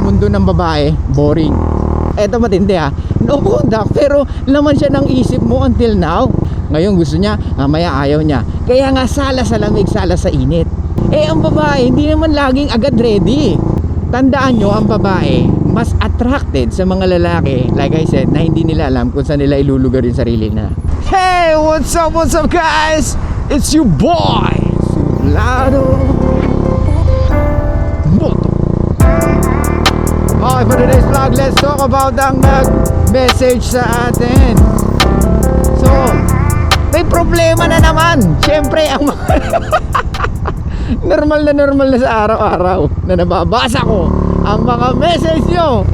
mundo ng babae, boring. Eto matindi ha, no contact, pero laman siya ng isip mo until now. Ngayon gusto niya, mamaya ayaw niya. Kaya nga sala sa lamig, sala sa init. Ang babae, hindi naman laging agad ready. Tandaan nyo, ang babae mas attracted sa mga lalaki, like I said, na hindi nila alam kung saan nila ilulugar yung sarili na. Hey, what's up guys? It's your boy, Sublado Moto. Okay, for today's vlog, let's talk about ang nag-message sa atin. So, may problema na naman. Siyempre, ang normal na sa araw-araw na nababasa ko ang mga message nyo,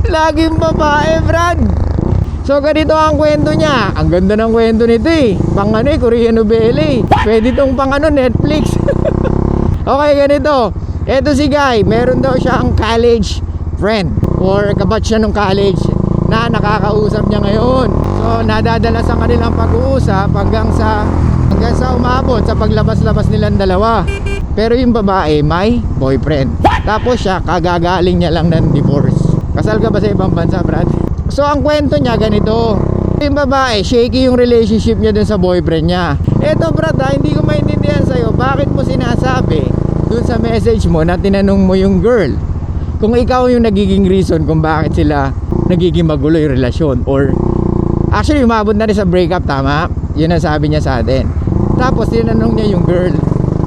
laging babae, Brad. So ganito ang kwento niya. Ang ganda ng kwento nito pang Korean novela Pwede tong pang Netflix. Okay, ganito. Eto si Guy, meron daw siyang college friend or kabatch siya nung college na nakakausap niya ngayon. So nadadala sa kanilang pag-uusap hanggang sa umabot sa paglabas-labas nilang dalawa. Pero yung babae may boyfriend. Tapos siya kagagaling niya lang ng divorce. Kasal ka ba sa ibang bansa, Brad? So ang kwento niya ganito. Yung babae, shaky yung relationship niya dun sa boyfriend niya. Eto, Brad, hindi ko maintindihan sa'yo, bakit mo sinasabi dun sa message mo na tinanong mo yung girl kung ikaw yung nagiging reason kung bakit sila nagiging magulo yung relasyon? Or actually umabot na rin sa breakup, tama? Yun ang sabi niya sa atin. Tapos tinanong niya yung girl,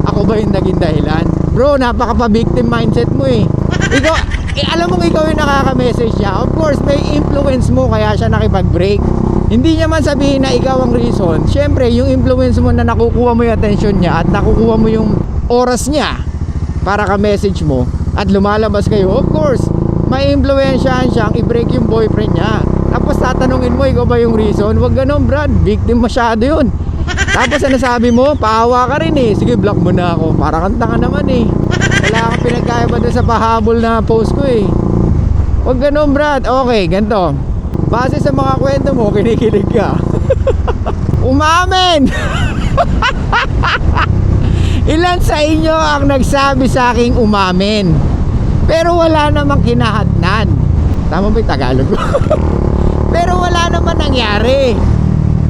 ako ba yung naging dahilan? Bro, napaka-victim mindset mo Ikaw, alam mo ikaw yung nakaka-message niya. Of course, may influence mo kaya siya nakipag-break. Hindi niya man sabihin na ikaw ang reason. Siyempre, yung influence mo na nakukuha mo yung attention niya at nakukuha mo yung oras niya para ka-message mo at lumalabas kayo, of course, may influensyahan siyang i-break yung boyfriend niya. Tapos tatanungin mo, ikaw ba yung reason? Wag ganon, Brad. Victim masyado yun. Tapos ano sabi mo? Paawa ka rin Sige, block mo na ako. Para kang tanga naman Wala kang pinagkaiba doon sa pahabol na post ko Wag ganun, Brad. Okay, ganito. Base sa mga kwento mo, kinikilig ka. Umamin! Ilan sa inyo ang nagsabi sa aking umamin? Pero wala namang kinahatnan. Tama ba yung Tagalog ko? Pero wala naman nangyari.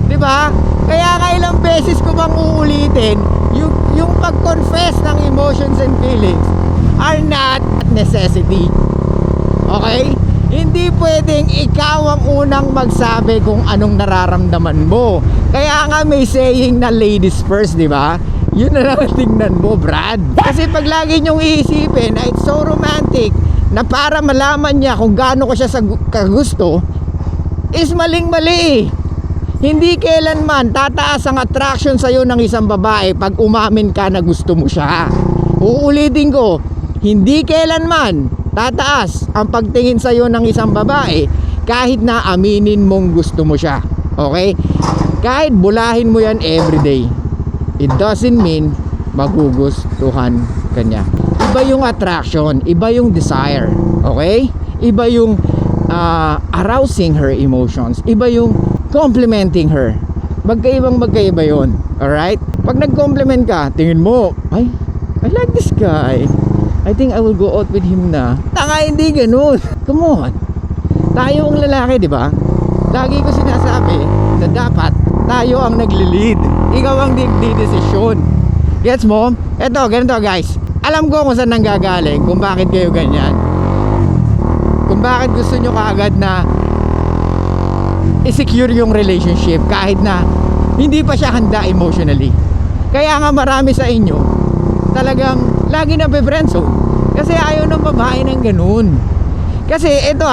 Diba? Kaya nga ilang beses ko bang uulitin, yung pag-confess ng emotions and feelings are not necessity. Okay? Hindi pwedeng ikaw ang unang magsabi kung anong nararamdaman mo. Kaya nga may saying na ladies first, di ba? Yun na lang tingnan mo, Brad. Kasi pag lagi nyong iisipin na it's so romantic na para malaman niya kung gaano ko siya kagusto, is maling-mali Hindi kailanman tataas ang attraction sa'yo ng isang babae pag umamin ka na gusto mo siya. Uulitin ko, hindi kailanman tataas ang pagtingin sa'yo ng isang babae kahit na aminin mong gusto mo siya. Okay? Kahit bulahin mo yan everyday, it doesn't mean magugustuhan ka niya. Iba yung attraction, iba yung desire. Okay? Iba yung arousing her emotions, iba yung complimenting her. Magkaiba yun. Alright? Pag nag-compliment ka, tingin mo, ay, I like this guy, I think I will go out with him na. Tanga, hindi ganun. Come on. Tayo ang lalaki, di ba? Lagi ko sinasabi na dapat tayo ang nagli-lead. Ikaw ang nagdi-desisyon. Gets mo? Eto, ganito guys. Alam ko kung saan nanggagaling, kung bakit kayo ganyan. Kung bakit gusto nyo kaagad na i-secure yung relationship kahit na hindi pa siya handa emotionally. Kaya nga marami sa inyo talagang lagi na be-friendzone kasi ayaw ng babae ng ganun. Kasi ito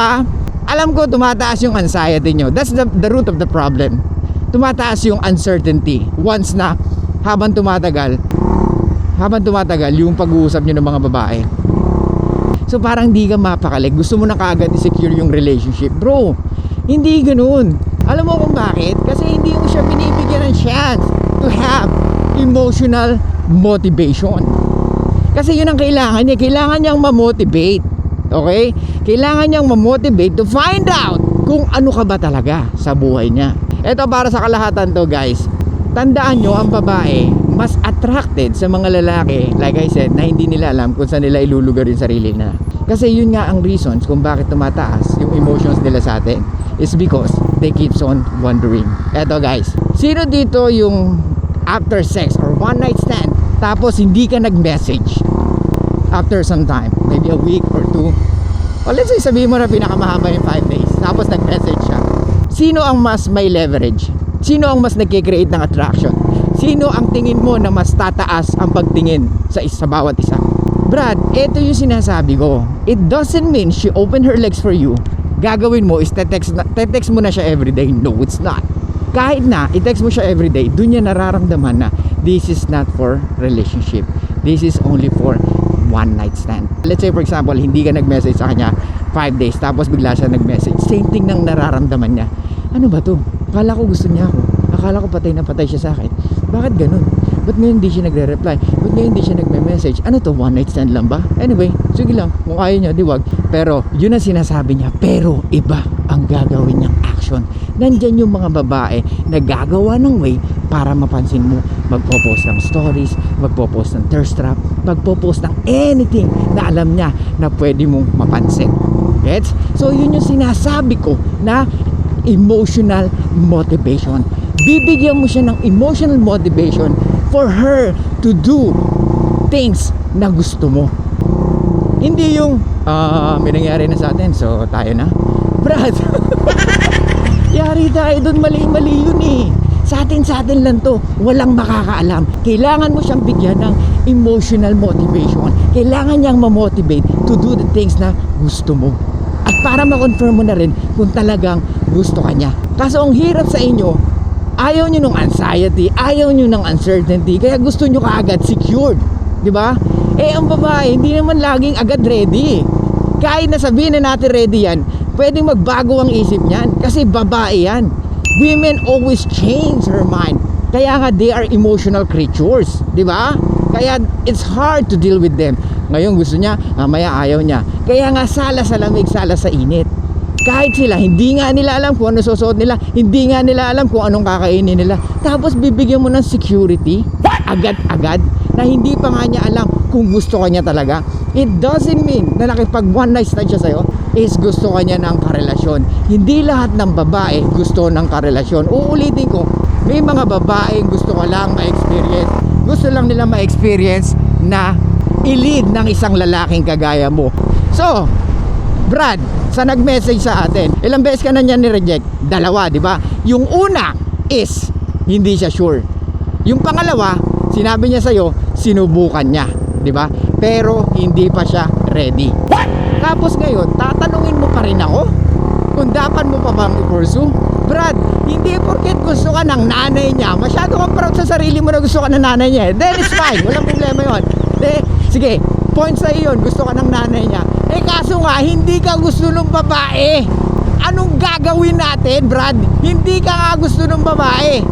alam ko tumataas yung anxiety nyo. That's the root of the problem. Tumataas yung uncertainty once na habang tumatagal yung pag-uusap nyo ng mga babae. So parang di ka mapakali, gusto mo na kaagad i-secure yung relationship. Bro, hindi ganun. Alam mo kung bakit? Kasi hindi mo siya binibigyan ng chance to have emotional motivation. Kasi yun ang kailangan niya. Kailangan niyang ma-motivate. Okay? Kailangan niyang ma-motivate to find out kung ano ka ba talaga sa buhay niya. Ito para sa kalahatan to guys. Tandaan nyo, ang babae mas attracted sa mga lalaki, like I said, na hindi nila alam kung saan nila ilulugar yung sarili na. Kasi yun nga ang reasons kung bakit tumataas yung emotions nila sa atin, is because they keeps on wondering. Eto guys, sino dito yung after sex or one night stand tapos hindi ka nag-message after some time, maybe a week or two, o let's say sabihin mo na pinakamahaba yung 5 days tapos nag-message siya? Sino ang mas may leverage? Sino ang mas nagkikreate ng attraction? Sino ang tingin mo na mas tataas ang pagtingin sa bawat isa? Brad, ito yung sinasabi ko. It doesn't mean she opened her legs for you. Gagawin mo is te-text mo na siya everyday. No, it's not. Kahit na i-text mo siya everyday, dun niya nararamdaman na this is not for relationship. This is only for one night stand. Let's say for example, hindi ka nag-message sa kanya 5 days tapos bigla siya nag-message. Same thing nang nararamdaman niya. Ano ba to? Akala ko gusto niya ako. Akala ko patay na patay siya sa akin. Bakit ganun? Ba't ngayon hindi siya nagre-reply? Ba't ngayon hindi siya nagme-message? Ano to? One night stand lang ba? Anyway, sige lang. Kung ayaw niya, di wag. Pero, yun ang sinasabi niya. Pero, iba ang gagawin niyang action. Nandyan yung mga babae na gagawa ng way para mapansin mo. Magpo-post ng stories, magpo-post ng thirst trap, magpo-post ng anything na alam niya na pwede mong mapansin. Gets? So, yun yung sinasabi ko na emotional motivation. Bibigyan mo siya ng emotional motivation for her to do things na gusto mo. Hindi yung may nangyari na sa atin so tayo na. Brad, yari tayo dun, mali-mali yun eh. Sa atin lang to, walang makakaalam. Kailangan mo siyang bigyan ng emotional motivation. Kailangan niyang ma-motivate to do the things na gusto mo. At para ma-confirm mo na rin kung talagang gusto ka niya. Kaso ang hirap sa inyo, ayaw nyo ng anxiety, ayaw nyo ng uncertainty, kaya gusto nyo kaagad secured, di ba? Eh ang babae hindi naman laging agad ready. Kahit na sabihin na natin ready yan, pwedeng magbago ang isip niyan kasi babae yan. Women always change her mind. Kaya nga they are emotional creatures, di ba? Kaya it's hard to deal with them. Ngayon gusto niya, mamaya ayaw niya. Kaya nga sala sa lamig, sala sa init. Kahit sila, hindi nga nila alam kung ano susuot nila, hindi nga nila alam kung anong kakainin nila. Tapos bibigyan mo ng security, agad-agad, na hindi pa nga niya alam kung gusto ka niya talaga. It doesn't mean na nakipag one night stand siya sa'yo, is gusto ka niya ng karelasyon. Hindi lahat ng babae gusto ng karelasyon. Uulitin ko, may mga babaeng gusto ko lang ma-experience. Gusto lang nila ma-experience na i-lead ng isang lalaking kagaya mo. So, Brad, sa nag-message sa atin, ilang beses ka na niya ni-reject? 2, di ba? Yung una is hindi siya sure. Yung pangalawa, sinabi niya sa'yo, sinubukan niya, di ba? Pero hindi pa siya ready. Tapos ngayon, tatanungin mo pa rin ako kung dapat mo pa bang i-pursue? Brad, hindi porket gusto ka ng nanay niya, masyado kang proud sa sarili mo na gusto ka ng nanay niya, then it's fine, walang problema yun. Sige, point sa iyo, gusto ka ng nanay niya. Eh kaso nga, hindi ka gusto ng babae. Anong gagawin natin, Brad? Hindi ka nga gusto ng babae.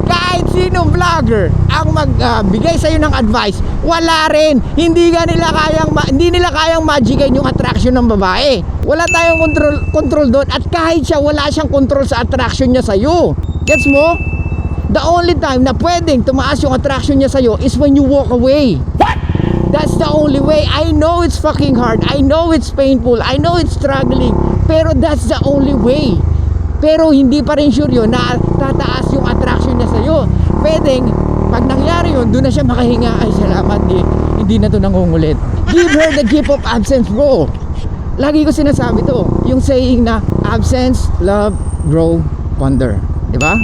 Kahit sinong vlogger ang magbigay sa iyo ng advice, wala rin. Hindi nila kayang magican yung attraction ng babae. Wala tayong control doon. At kahit siya, wala siyang control sa attraction niya sa iyo. Gets mo? The only time na pwedeng tumaas yung attraction niya sa iyo is when you walk away. That's the only way. I know it's fucking hard. I know it's painful. I know it's struggling. Pero that's the only way. Pero hindi pa rin sure yun na tataas yung attraction niya sa'yo. Pwedeng, pag nangyari yun, doon na siya makahinga. Ay, salamat, hindi na to nangungulit. Give her the gift of absence, bro. Lagi ko sinasabi to. Yung saying na, absence, love, grow, ponder. Diba?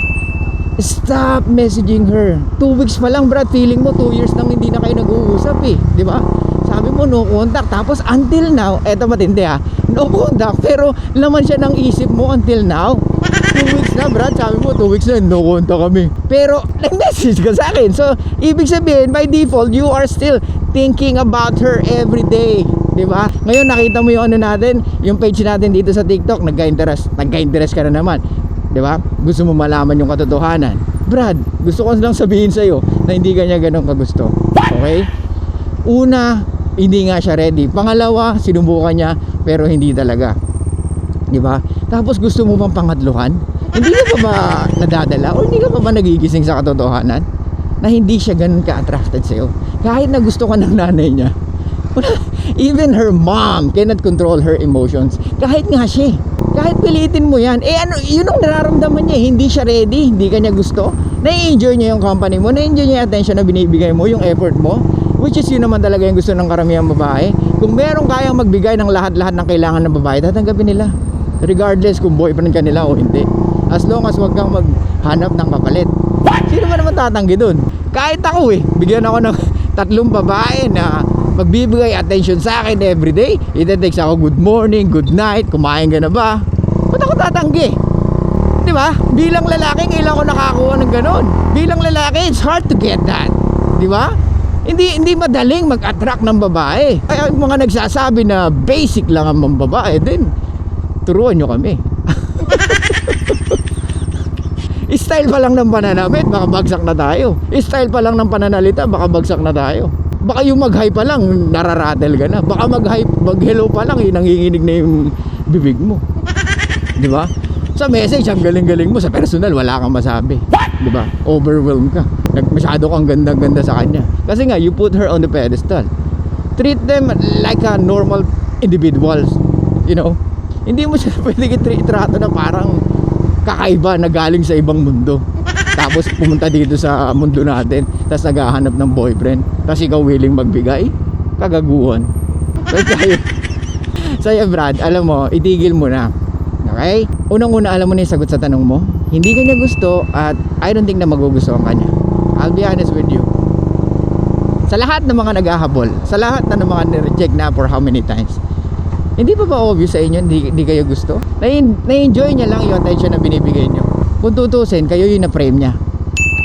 Stop messaging her. 2 weeks pa lang, Brad, feeling mo 2 years nang hindi na kayo nag-uusap eh, di ba? Sabi mo no contact, tapos until now, eto matindi ha, no contact, pero laman siya ng isip mo until now. 2 weeks na, Brad, sabi mo 2 weeks na, no contact kami. Pero nag-message ka sa akin, so ibig sabihin by default you are still thinking about her every day, di ba? Ngayon nakita mo yung ano natin, yung page natin dito sa TikTok, nagka-interest ka na naman. Diba? Gusto mo malaman yung katotohanan. Brad, gusto ko lang sabihin sa'yo na hindi kanya ganun kagusto. Okay? Una, hindi nga siya ready. Pangalawa, sinubukan niya pero hindi talaga. Diba? Tapos gusto mo bang pangatluhan? Hindi ka pa ba nadadala o hindi ka pa ba nagigising sa katotohanan na hindi siya ganun ka-attracted sa'yo? Kahit na gusto ka ng nanay niya, Even her mom cannot control her emotions. Kahit nga siya, kahit pilitin mo yan, ano, yun ang nararamdaman niya, hindi siya ready, hindi kanya gusto. Na-enjoy niya yung company mo, na-enjoy niya yung attention na binibigay mo, yung effort mo, which is yun naman talaga yung gusto ng karamihan babae. Kung meron kayang magbigay ng lahat-lahat ng kailangan ng babae, tatanggapin nila, regardless kung boyfriend ka nila o hindi, as long as wag kang maghanap ng kapalit. Sino ba naman tatanggi dun? Kahit ako bigyan ako ng 3 babae na magbibigay attention sa akin everyday. Ite-text ako, good morning, good night, kumain ka na ba? Ba't ako tatanggi? Di ba? Bilang lalaki, kailangan ko nakakuha ng ganon. Bilang lalaki, it's hard to get that. Di ba? Hindi madaling mag-attract ng babae. Ay, mga nagsasabi na basic lang ang mga babae, din turuan nyo kami. Style pa lang ng pananamit, baka bagsak na tayo. Style pa lang ng pananalita, baka bagsak na tayo. Baka yung mag-hi pa lang, nararatel ka na. Baka mag-hello pa lang, nanginginig na yung bibig mo. Di ba? Sa message, ang galing-galing mo. Sa personal, wala kang masabi. Di ba? Overwhelmed ka. Masyado kang ganda-ganda sa kanya. Kasi nga, you put her on the pedestal. Treat them like a normal individuals. You know? Hindi mo siya pwede itrato na parang kakaiba na galing sa ibang mundo. Tapos pumunta dito sa mundo natin, tapos naghahanap ng boyfriend, tapos ikaw willing magbigay, kagaguhan. Sa'yo Brad, alam mo, itigil mo na. Okay? Unang-una, alam mo na yung sagot sa tanong mo. Hindi ka niya gusto at I don't think na magugustuhan ka niya. I'll be honest with you. Sa lahat ng mga naghahabol, sa lahat ng mga nireject na for how many times, hindi pa ba obvious sa inyo hindi kayo gusto? Na-enjoy niya lang yung attention na binibigay niyo. Kung tutusin, kayo yung na-frame niya.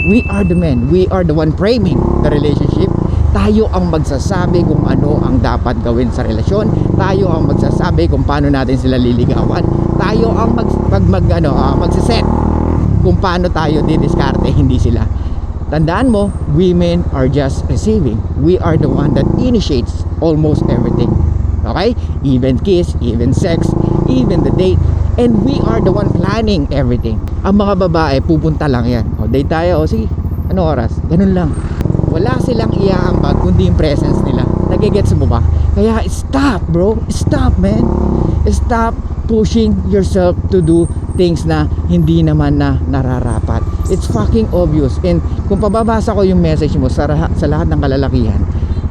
We are the men. We are the one framing the relationship. Tayo ang magsasabi kung ano ang dapat gawin sa relasyon. Tayo ang magsasabi kung paano natin sila liligawan. Tayo ang magsiset kung paano tayo didiskarte, hindi sila. Tandaan mo, women are just receiving. We are the one that initiates almost everything. Okay? Even kiss, even sex, even the date. And we are the one planning everything. Ang mga babae, pupunta lang yan. O, date tayo. O, sige. Ano oras? Ganun lang. Wala silang iaambag kundi yung presence nila. Nagigets mo ba? Kaya stop bro. Stop man. Stop pushing yourself to do things na hindi naman na nararapat. It's fucking obvious. And kung pababasa ko yung message mo sa lahat ng kalalakihan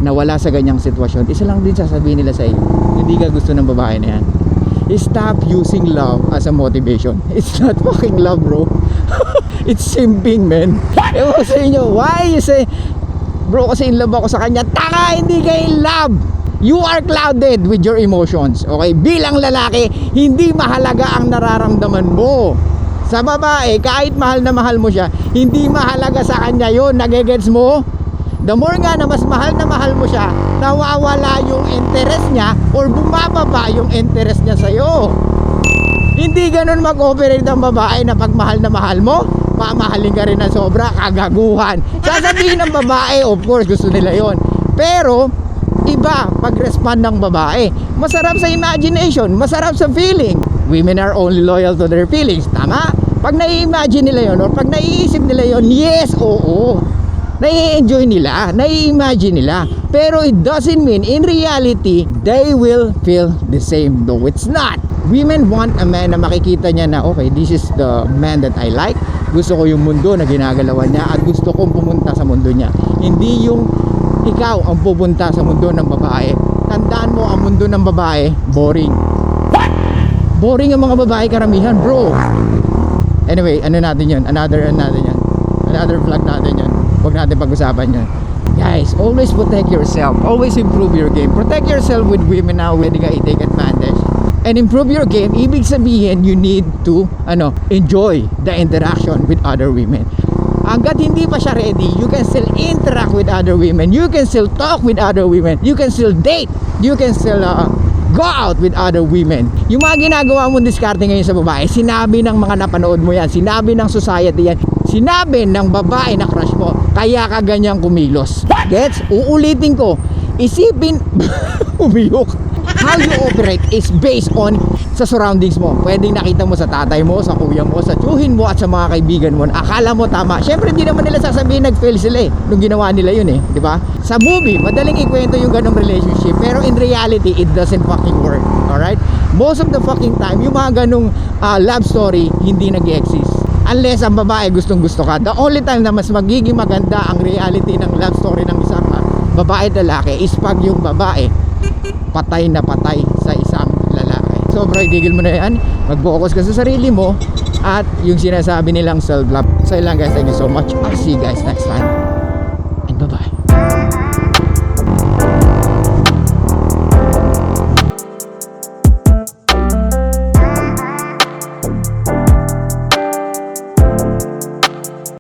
na wala sa ganyang sitwasyon, isa lang din sasabihin nila sa iyo, hindi ka gusto ng babae na yan. Stop using love as a motivation. It's not fucking love bro. It's simping man. Ewan ko sa inyo, why you say, bro kasi in love ako sa kanya. Tanga, hindi ka in love. You are clouded with your emotions. Okay, bilang lalaki, hindi mahalaga ang nararamdaman mo. Sa babae, kahit mahal na mahal mo siya, hindi mahalaga sa kanya yun. Nagigets mo? The more nga na mas mahal na mahal mo siya, nawawala yung interest niya or bumababa yung interest niya sa'yo. Hindi ganun mag-operate ang babae na pag mahal na mahal mo, mamahalin ka rin ng sobra, kagaguhan. Sasabihin ng babae, of course gusto nila yon. Pero iba pag-respond ng babae. Masarap sa imagination, masarap sa feeling. Women are only loyal to their feelings, tama? Pag nai-imagine nila yon or pag naiisip nila yon, yes, oo. Nai-enjoy nila, nai-imagine nila. Pero it doesn't mean in reality they will feel the same, though it's not. Women want a man na makikita niya na okay, this is the man that I like. Gusto ko yung mundo na ginagalawan niya at gusto kong pumunta sa mundo niya. Hindi yung ikaw ang pupunta sa mundo ng babae. Tandaan mo, ang mundo ng babae boring. Boring ang mga babae karamihan, bro. Anyway, ano natin yun? Another vlog natin yun. Huwag natin pag-usapan yun. Guys, always protect yourself. Always improve your game. Protect yourself with women na pwede ka i-take advantage. And improve your game, ibig sabihin you need to enjoy the interaction with other women. Hanggat hindi pa siya ready, you can still interact with other women. You can still talk with other women. You can still date. You can still go out with other women. Yung mga ginagawa mong diskarte ngayon sa babae, sinabi ng mga napanood mo yan, sinabi ng society yan, sinabi ng babae na crush mo, kaya ka ganyang kumilos. Gets? Uulitin ko, isipin umiyok. how you operate is based on sa surroundings mo. Pwedeng nakita mo sa tatay mo, sa kuya mo, sa tiyuhin mo at sa mga kaibigan mo. Akala mo tama. Syempre hindi naman nila sasabihin nag-fail sila nung ginawa nila yun di ba? Sa movie, madaling ikwento yung ganong relationship, pero in reality, it doesn't fucking work. Alright? Most of the fucking time, yung mga ganong love story, hindi nag-exist. Unless ang babae gustong gusto ka. The only time na mas magiging maganda ang reality ng love story ng isang babae at lalaki is pag yung babae patay na patay sa isang lalaki. So bro, itigil mo na yan. Mag-focus ka sa sarili mo at yung sinasabi nilang self-love. So yun lang guys, thank you so much. I'll see you guys next time. And bye-bye.